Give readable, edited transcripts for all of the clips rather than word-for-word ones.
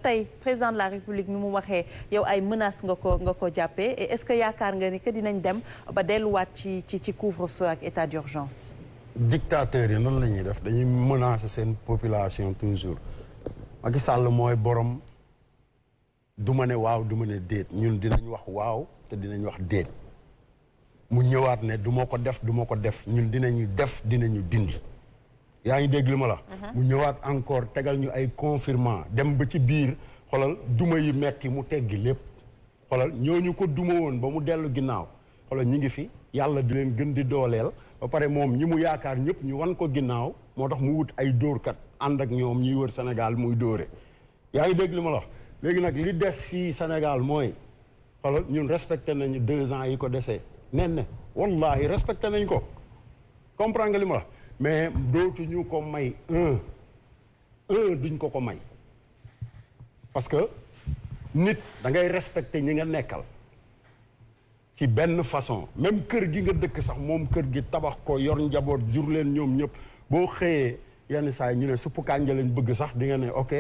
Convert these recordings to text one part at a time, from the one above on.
tey président de la république ni mu waxee yow ay menaces nga ko jàppee et est-ce que yaakaar nga ni que dinañ dem ba delluwaat ci couvre-feu ak état d'urgence. dictateurs yi nan la ñuy def dañuy menacer seen population toujours Macky Sall mooy borom du ma ne waaw du ma ne déet ñun dinañ wax waaw te dinañ wax déet mu ñëwaat ne du ma ko def du ma ko def ñun dinañu def dinañu dindi. yaa ngi dégg li ma la. mu ñëwaat encore tegal ñu ay confirmant dem ba ci biir xoolal duma yi metti mu teggi lépp xoolal ñooñu ko duma woon ba mu dellu ginnaaw xoolal ñi ngi fi yàlla di leen gën di dooleel ba pare moom ñi mu yaakaar ñëpp ñu wan ko ginnaaw moo tax mu wut ay dóorkat ànd ak ñoom ñuy wër Sénégal muy dóore yaa ngi dégg li ma la wax léegi nag li des fii Sénégal mooy xoolal ñun respecté nañu 2 ans yi ko desee nen ne wallahi respecté nañ ko comprendre nga li ma la mais dootuñu ko may duñ ko may parce que nit da ngay respecter ñi nga nekkal ci benn façon même kër gi nga dëkk sax moom kër gi tabax ko yor njaboot jur leen ñoom ñëpp boo xëyee yenn saa yi ñu ne suppu kànja lañ bëgg sax di nga ne ok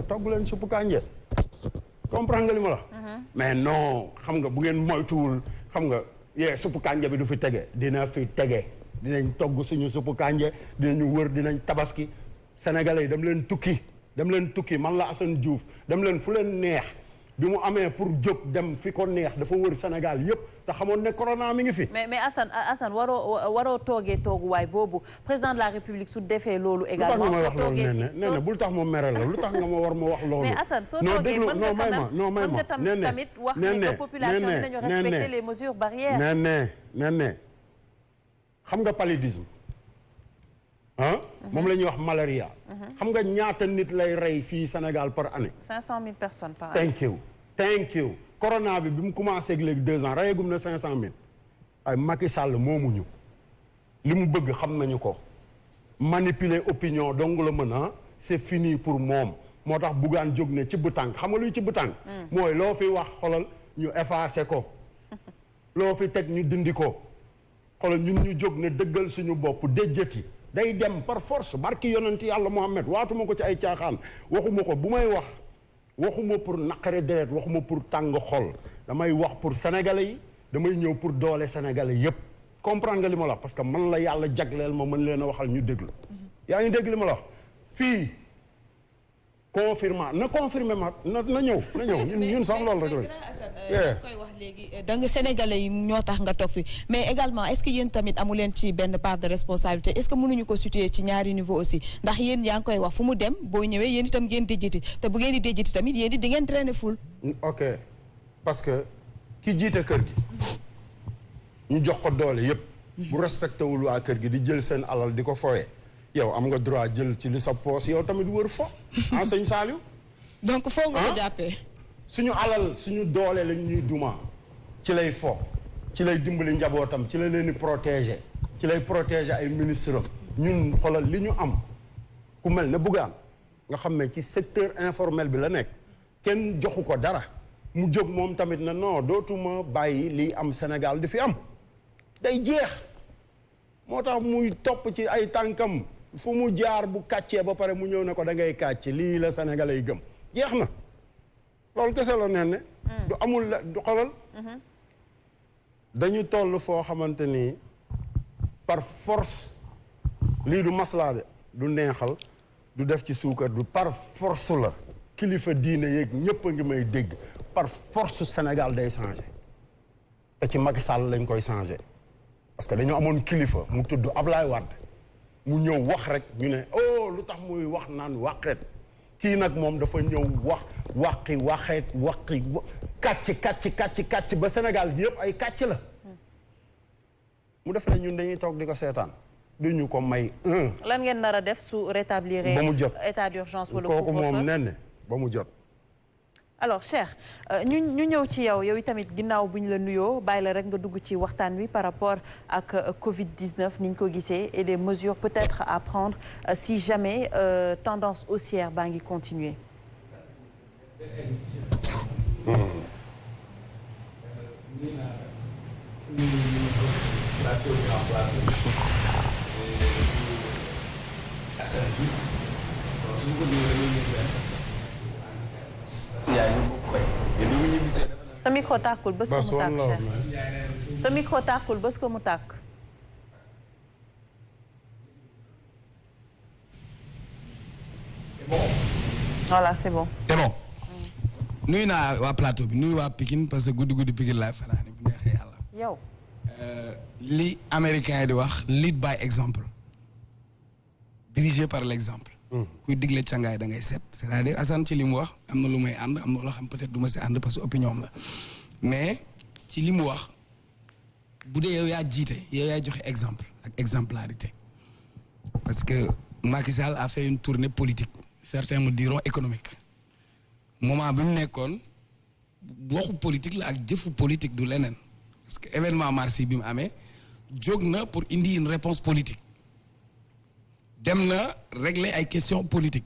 togg leen suppu kànja comprendre nga li ma la mais non xam nga bu ngeen moytuwul xam nga suppu kànja bi du fi tege dina fi tege dinañ togg suñu suppu kànja dinañu wër dinañ tabaski sénégalais yi dem leen tukki man la Assane Diouf dem leen fu leen neex bi mu amee pour jóg dem fi ko neex dafa wër Sénégal yëpp te xamoon ne corona mi ngi fi. mais Assane waroo toogee tooguwaay boobu président de la République su defee loolu. également soo toogee fii nee na bul tax ma mere la lu tax nga ma war ma wax loolu. mais Assane soo toogee mën nga tamit wax ni que population dinañu respecter les mesures barrières. nee xam nga paludisme moom la ñuy wax malaria. xam nga ñaata nit lay rey fii Sénégal par année. 500 000 personnes par année. thank you. corona bi mu commencé ak léegi 2 ans reyagum na 500 000. ay Macky Sall moomuñu li mu bëgg xam nañu ko manipuler opinion dong la mën c'est fini pour moom moo tax buggaan jóg ne ci bëtànk xam nga luy ci bëtànk. mooy loo fi wax xolal ñu effacé ko loo fi teg ñu dindi ko. xoolal ñun ñu jóg ne dëggal suñu bopp déjjati day dem par force barki yonent yàlla Muhammad waatuma ko ci ay caaxaan waxuma ko bu may wax waxuma pour naqare deret waxuma pour tàng xol damay wax pour sénégalais yi damay ñëw pour doole sénégalais yépp comprendre nga li ma la wax parce que man la yàlla jagleel ma mën leen a waxal ñu déglu yaa ngi dégg li ma la wax fii confirmant na confirmer ma na ñëw ñun sax loolu rek la koy wax léegi da nga sénégalais yi ñoo tax nga toog fi mais également est-ce que yéen tamit amu leen ci benn part de responsabilité est-ce que mënuñu ko situer ci ñaari niveau aussi ndax yéen yaa ngi koy wax fu mu dem boo ñëwee yéen itam ngeen déjjati te bu ngeen di déjjati tamit yéen di ngeen traîner ful. ok parce que ki jiite kër gi ñu jox ko doole yépp bu respecté wul waa kër gi di jël seen alal di ko foyee yow am nga droit jël ci li sa poos yow tamit wër fo sëñ Saliou donc foo nga ko jàppee suñu alal suñu doole lañ ñuy duma ci lay fo ci lay dimbali njabootam ci la leen di protéger ci lay protéger ay ministre am ñun xoolal li ñu am ku mel ne Bougane nga xam ne ci secteur informel bi la nekk kenn joxu ko dara mu jóg moom tamit na non dootuma bàyyi lii am Sénégal di fi am day jeex moo tax muy topp ci ay tànkam fu mu jaar bu kàccee ba pare mu ñëw ne ko da ngay kàcc lii la Sénégalais yi gëm jeex na loolu kese la ne du amul la du xolal dañu toll foo xamante ni par force lii du maslaa de du neexal du def ci suukar du par force la kilifa diine yeeg ñépp a ngi may dégg par force Sénégal day changé te ci Macky Sall lañ koy changé parce que dañoo amoon kilifa mu tudd Ablaye Wade mu ñëw wax rek ñu ne lu tax muy wax naan wàqeet kii nag moom dafa ñëw waxeet kàcc ba Sénégal gi yëpp ay kàcc la mu def ne ñun dañuy toog di ko seetaan duñu ko may lan ngeen nar a def su rétablir ba mu jot état d'urgence wala kooku moom nen ba mu jot alors Cheikh ñu ñëw ci yow tamit ginnaaw bu ñu la nuyoo bàyyi la rek nga dugg ci waxtaan wi par rapport ak Covid-19 ni ñu ko gisee et des mesures peut-être à prendre si jamais tendance haussière baa ngi continuer. sa micro tàkkul bës ko mu tàkk sa micro tàkkul bës ko mu tàkk. voilà c'est bon. c'est bon. nuyu naa waa plateau bi nuyu waa Pikine parce que guddi Pikine laay fanaani bu neexee yàlla. yow. li américain yi di wax lead by example. dirigé par l'exemple. kuy digle càngaay da ngay set c'est-à-dire Assane ci li mu wax am na lu may ànd am na loo xam peut-être du ma si ànd parce que opinion la mais ci li mu wax bu dee yow yaa jiite yow yaa joxe exemple ak exemplarité parce que Macky Sall a fait une tournée politique certains me diront économique moment bi mu nekkoon waxu politique la ak jëfu politique du leneen parce que événement mars yi bi mu amee jóg na pour indi une réponse politique dem na régler ay questions politiques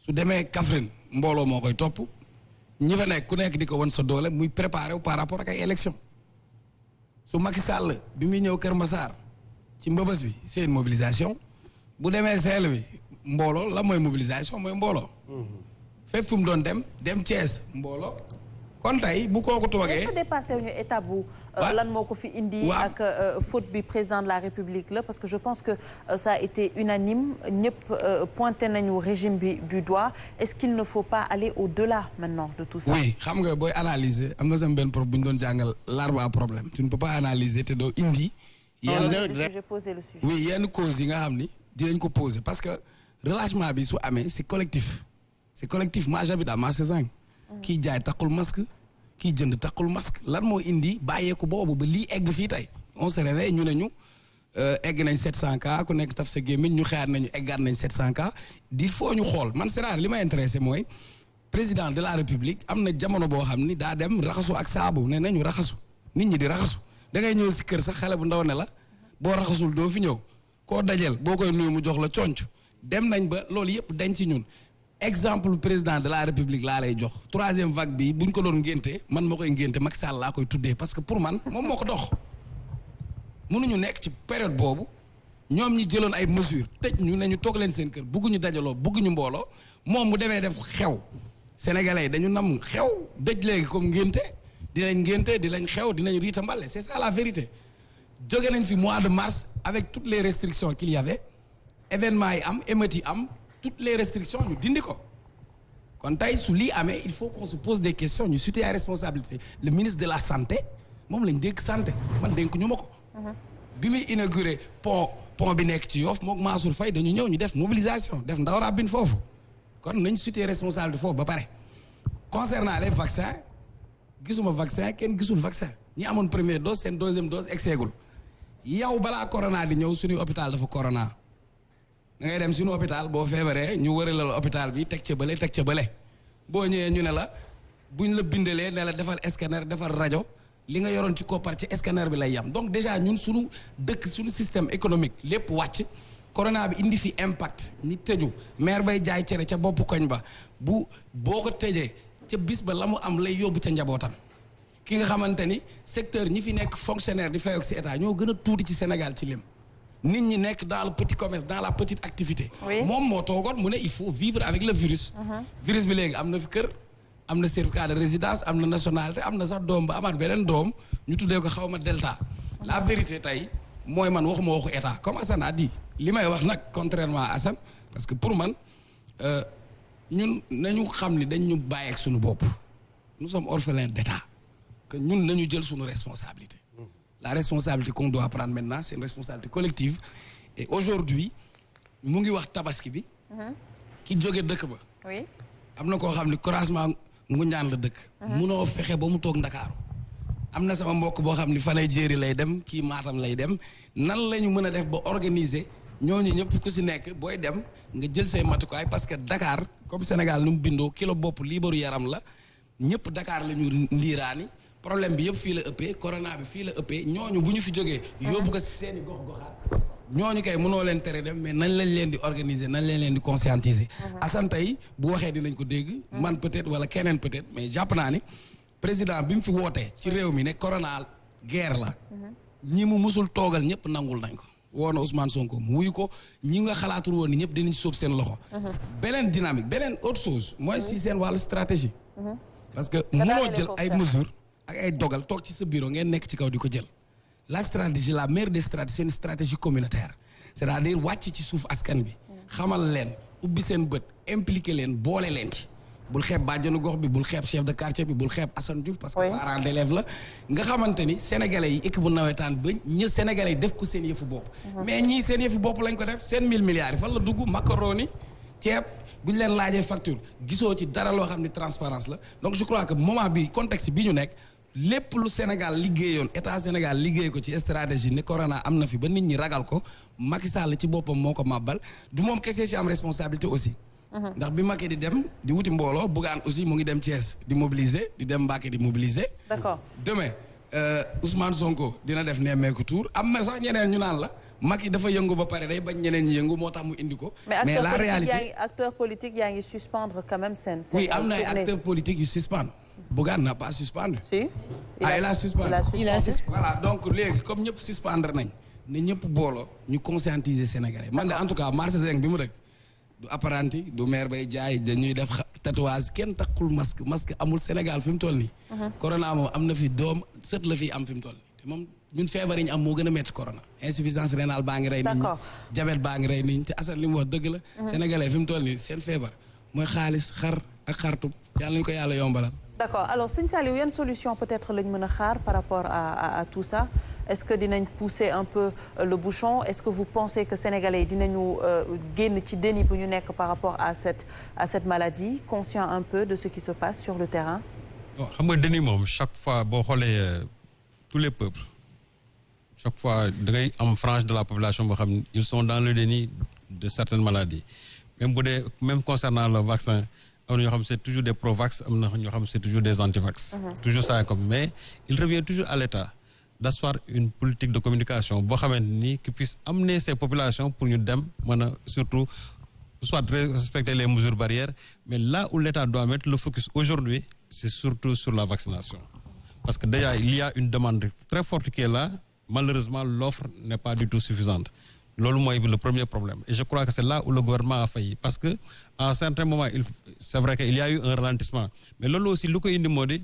su demee Kaffrine mbooloo moo koy topp ñi fa nekk ku nekk di ko wan sa doole muy préparé wu par rapport ak ay élections su Macky Sall bi muy ñëw Kër Massar ci mbëbës bi c'est une mobilisation bu demee Seel bi mbooloo la mooy mobilisation mooy mbooloo. fépp fu mu doon dem Thiès mbooloo. kon tey bu kooku toogee. est-ce que dépassé wu ñu étape bu. lan moo ko fi indi. ak faute bi président de la République la parce que je pense que ça a été unanime ñëpp pointé nañu régime bi du doigt est-ce qu'il ne faut pas aller au-delà maintenant de tout ça. oui xam nga booy analyser am na sama benn prof bu ñu doon jàngal l'arbre à problème tu ne peux pas analyser te doo indi. j'ai posé le sujet. oui yenn causes yi nga xam ni dinañ ko poser parce que relâchement bi su amee c'est collectif. c'est collectif moi j'habite à Marché 5. kii jaay takkul masque kii jënd takkul masque lan moo indi bàyyeeku boobu ba lii egg fii tey on se réveille ñu ne ñu egg nañ 700 cas ku nekk taf sa gémmiñ ñu xeyaat nañu eggaat nañ 700 cas il faut ñu xool man c'est rare li ma intéressé mooy président de la république am na jamono boo xam ni daa dem raxasu ak saabu ne nañu raxasu nit ñi di raxasu da ngay ñëw si kër sax xale bu ndaw ne la boo raxasul doo fi ñëw koo dajel boo koy nuyu mu jox la conc dem nañ ba loolu yëpp dañ ci ñun exemple président de la république laa lay jox troisième vague bi buñ ko doon ngénte man ma koy ngénte Macky Sall laa koy tuddee parce que pour man moom moo ko dox mënuñu nekk ci période boobu ñoom ñi jëloon ay mesures tëj ñu ne ñu toog leen seen kër bugguñu dajaloo bugguñu mbooloo moom bu demee def xew sénégalais yi dañu nam xew dëj léegi comme ngénte dinañ xew dinañ riita mbale c'est ça la vérité jóge nañ fi mois de mars avec toutes les restrictions qu'il y avait événements yi am émeutes yi am toutes les restrictions ñu dindi ko kon tey su lii amee il faut qu'on se pose des questions ñu situer ay responsabilité le ministre de la santé moom lañ dénk santé man dénk ñu ma ko bi muy inauguré pont bi nekk ci Yoff mook Mansour Faye dañu ñëw ñu def mobilisation def ndaw rabbin foofu kon nañ situer responsabilité foofu ba pare concernant les vaccins gisuma vaccin kenn gisul vaccin ñi amoon première dose seen deuxième dose egseegul yow balaa corona di ñëw suñuy hôpital dafa corona da ngay dem suñu hôpital boo feebaree ñu wërale la hôpital bi teg ca bële boo ñëwee ñu ne la buñ la bindalee ne la defal scanner defal rajo li nga yoroon ci koppar ci scanner bi lay yam donc déjà ñun suñu dëkk suñu système économique lépp wàcc corona bi indi fi impact ni tëju maire bay jaay cere ca boppu koñ ba boo ko tëjee ca bis ba la mu am lay yóbbu ca njabootam ki nga xamante ni secteur ñi fi nekk fonctionnaire di fayoog si état ñoo gën a tuuti ci Sénégal ci lim nit ñi nekk dans le petit commerce dans la petite activité moom moo toogoon mu ne il faut vivre avec le virus virus bi léegi am na fi kër am na certificat de résidence am na nationalité am na sax doom ba amaat beneen doom ñu tuddee ko xaw ma delta la vérité tey mooy man waxuma waxu état comme Assane a dit li may wax nag contrairement à Assane parce que pour man ñun nañu xam ni dañ ñu bàyyi ak suñu bopp nous sommes orphelins d'état que ñun nañu jël suñu responsabilité la responsabilité qu'on doit prendre maintenant c'est une responsabilité collective et aujourd'hui mu ngi wax tabaski bi ki jóge dëkk ba oui am na koo xam ne croisement Ngoundiane la dëkk munoo fexe ba mu toog Ndakaaru am na sama mbokk boo xam ne fanay jéeri lay dem kii Matam lay dem nan la ñu mën a def ba organiser ñooñu ñëpp ku si nekk booy dem nga jël say matukaay parce que Dakar comme Sénégal nu mu bindoo kilo bopp liibaru yaram la ñëpp Dakar la ñu ndiiraani problème bi yëpp fii la ëppee corona bi fii la ëppee ñooñu bu ñu fi jógee yóbbu ko si seen i gox-goxaat ñooñu kay mënoo leen tere dem mais nañ lañ leen di organiser nañ leen di conscientiser Assane tey bu waxee dinañ ko dégg man peut-être wala keneen peut-être mais jàpp naa ni président bi mu fi wootee ci réew mi ne corona guerre la ñi mu musul toogal ñëpp nangul nañ ko woo na Ousmane Sonko mu wuyu ko ñi nga xalaatul woon ni ñëpp dinañ sóob seen loxo beneen dynamique beneen autre chose mooy si seen wàllu stratégie parce que mënoo jël ay mesures ak ay dogal toog ci sa bureau ngeen nekk ci kaw di ko jël la stratégie la meilleure des stratégies c'est une stratégie communautaire c'est-à-dire wàcc ci suuf askan bi xamal leen ubbi seen bët impliqué leen boole leen ci bul xeeb bàjjanu gox bi bul xeeb chef de quartier bi bul xeeb Assane Diouf parce que parent d'élève la nga xamante ni sénégalais yi équipe bu nawetaan ba ñë sénégalais yi def ko seen yëfu bopp mais ñii seen yëfu bopp lañ ko def seen 1000 milliards yi fan la dugg macaroni ceeb bu ñu leen laajee facture gisoo ci dara loo xam ni transparence la donc je crois que moment bi contexte bi ñu nekk lépp lu Sénégal liggéeyoon état Sénégal liggéey ko ci stratégie ne corona am na fi ba nit ñi ragal ko Macky Sall ci boppam moo ko màbbal du moom kese ci am responsabilité aussi ndax bi Macky di dem di wuti mbooloo Bougane aussi mu ngi dem Thiès di mobiliser di dem Mbacké di mobiliser. D'accord. Demain Ousmane Sonko dina def nemmeeku tour am na sax ñeneen ñu naan la Macky dafa yëngu ba pare day bañ ñeneen ñi yëngu moo tax mu indi ko. mais la réalité acteur politique yaa ngi suspendre quand même seen. oui am na ay acteurs politiques yu suspendre. Bougane n'a pas suspendu. Si. Il a suspendu. Voilà donc léegi comme ñëpp suspendre nañ ne ñëpp booloo ñu conscientiser Sénégalais man de en tout cas marché bi mu rek. du apprenti du maire bay jaay dañuy def tatouage kenn takkul masque amul Sénégal fi mu toll nii. corona moom am na fi doom sët la fi am fi mu toll nii te moom ñun feebar yi ñu am moo gën a métti corona. insuffisance rénale baa ngi rey nit ñi. diabète baa ngi rey nit ñi te Assane li mu wax dëgg la. Sénégalais fi mu toll nii seen feebar mooy xaalis xar ak xartum yàlla nañu ko yàlla yombalal. D'accord alors sëñ Saliou yan solution peut-être lañ mën a xaar par rapport à tout ça est-ce que dinañ pousser un peu le bouchon est-ce que vous pensez que sénégalais yi dinañu génn ci déni bu ñu nekk par rapport à cette maladie conscient un peu de ce qui se passe sur le terrain. bon xam nga déni moom chaque fois boo xoolee tous les peuples chaque fois da ngay am frange de la population boo xam ne ils sont dans le déni de certaines maladies même concernant le vaccin. am na ñoo xam c'est toujours des pro-vax am na ñoo xam c'est toujours des anti-vax. toujours ça comme mais il revient toujours à l'État d'asseoir une politique de communication boo xamante ni qui puisse amener ces populations pour ñu dem mën a surtout soit respecter les mesures barrières mais là où l'État doit mettre le focus aujourd'hui c'est surtout sur la vaccination parce que déjà il y a une demande très forte qui est là malheureusement l'offre n'est pas du tout suffisante. loolu mooy le premier problème et je crois que c'est là où le gouvernement a failli parce que à un certain moment c'est vrai qu'il y a eu un ralentissement mais loolu aussi lu ko indi moo di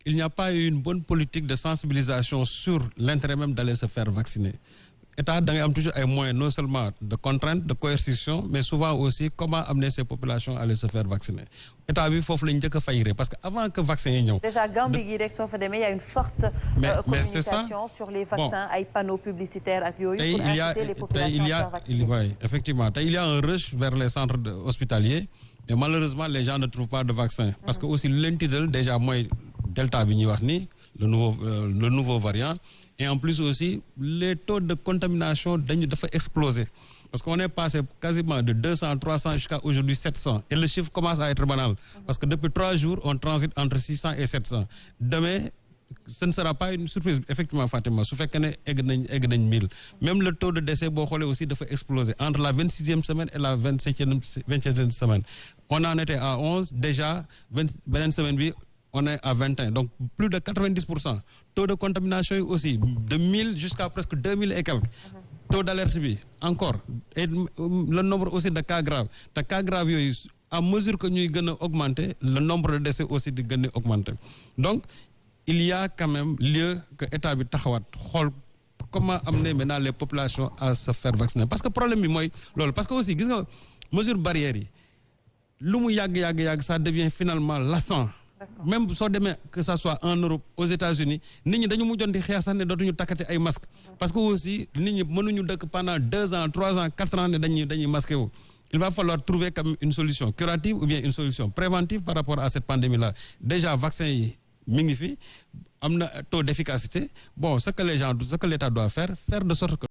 il n'y a pas eu une bonne politique de sensibilisation sur l'intérêt même d'aller se faire vacciner état da ngay am toujours ay moyens non seulement de contrainte de coercition mais souvent aussi comment amener ces populations à aller se faire vacciner état bi foofu lañu njëkk a fayiree parce que avant que vaccin yi ñëw. déjà Gambie gi rek soo fa demee il y a une forte communication sur les vaccins ay panneaux publicitaires ak yooyu pour inciter les populations à se faire vacciner. Oui effectivement tey il y a un rush vers les centres hospitaliers mais malheureusement les gens ne trouvent pas de vaccin parce que aussi lu leen tiital déjà mooy delta bi ñuy wax ni le nouveau variant et en plus aussi les taux de contamination dafa exploser parce qu'on est passé quasiment de 200 300 jusqu'à aujourd'hui 700 et le chiffre commence à être banal parce que depuis 3 jours on transite entre 600 et 700 demain ce ne sera pas une surprise effectivement Fatima su fekkee ne egg nañ 1000 même le taux de décès boo xoolee aussi dafa exploser entre la 26e semaine et la 27e semaine on en était à 11 déjà beneen semaine bi on est à 21 donc plus de 90% taux de contamination yi aussi de 1000 jusqu'à presque 2000 et quelques taux d'alerte bi encore et le nombre aussi de cas graves te cas graves yooyu à mesure que ñuy gën a augmenter le nombre de décès aussi di gën a augmenter donc il y a quand même lieu que état bi taxawaat xool comment amener maintenant les populations à se faire vacciner parce que problème bi mooy loolu parce que aussi gis nga mesure barrières yi lu mu yàgg ça devient finalement lassant. Même soo demee que ça soit en Europe aux États-Unis nit ñi dañu mujjoon di xeex sax ne dootuñu takkati ay masques parce que aussi nit ñi mënuñu dëkk pendant 2 ans 3 ans 4 ans ne dañuy masqué wu. Il va falloir trouver comme une solution curative ou bien une solution préventive par rapport à cette pandémie-là. Déjà vaccin yi mi ngi fi am na taux d'efficacité bon ce que l'État doit faire de sorte que